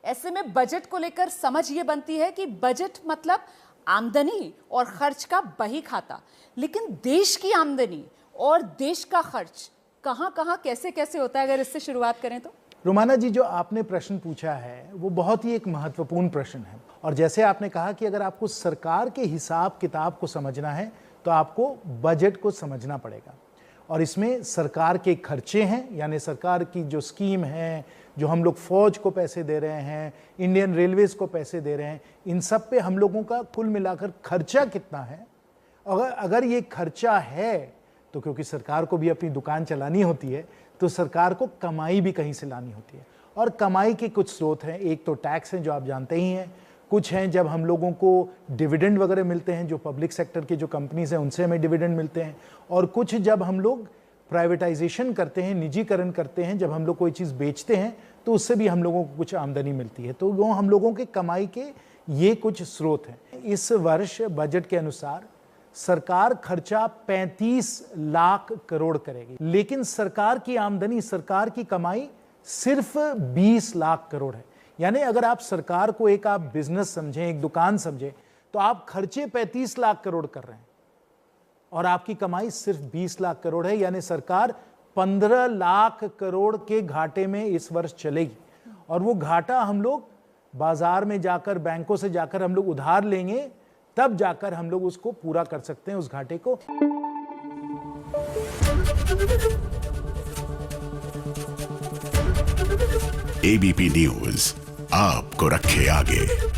ऐसे में बजट को लेकर समझ ये बनती है कि बजट मतलब आमदनी और खर्च का बही खाता, लेकिन देश की आमदनी और देश का खर्च कहां कहां कैसे कैसे होता है, अगर इससे शुरुआत करें तो। रुमाना जी, जो आपने प्रश्न पूछा है वो बहुत ही एक महत्वपूर्ण प्रश्न है। और जैसे आपने कहा कि अगर आपको सरकार के हिसाब किताब को समझना है तो आपको बजट को समझना पड़ेगा। और इसमें सरकार के खर्चे हैं, यानी सरकार की जो स्कीम है, जो हम लोग फौज को पैसे दे रहे हैं, इंडियन रेलवेज को पैसे दे रहे हैं, इन सब पे हम लोगों का कुल मिलाकर खर्चा कितना है। अगर ये खर्चा है तो क्योंकि सरकार को भी अपनी दुकान चलानी होती है, तो सरकार को कमाई भी कहीं से लानी होती है। और कमाई के कुछ स्रोत हैं। एक तो टैक्स हैं, जो आप जानते ही हैं। कुछ हैं जब हम लोगों को डिविडेंड वगैरह मिलते हैं, जो पब्लिक सेक्टर के जो कंपनीज हैं उनसे हमें डिविडेंड मिलते हैं। और कुछ जब हम लोग प्राइवेटाइजेशन करते हैं, निजीकरण करते हैं, जब हम लोग कोई चीज़ बेचते हैं तो उससे भी हम लोगों को कुछ आमदनी मिलती है। तो वो हम लोगों के कमाई के ये कुछ स्रोत हैं। इस वर्ष बजट के अनुसार सरकार खर्चा 35 लाख करोड़ करेगी, लेकिन सरकार की आमदनी, सरकार की कमाई सिर्फ 20 लाख करोड़ है। यानी अगर आप सरकार को एक आप बिजनेस समझें, एक दुकान समझें, तो आप खर्चे 35 लाख करोड़ कर रहे हैं और आपकी कमाई सिर्फ 20 लाख करोड़ है। यानी सरकार 15 लाख करोड़ के घाटे में इस वर्ष चलेगी। और वो घाटा हम लोग बाजार में जाकर, बैंकों से जाकर हम लोग उधार लेंगे, तब जाकर हम लोग उसको पूरा कर सकते हैं, उस घाटे को। एबीपी न्यूज आपको रखे आगे।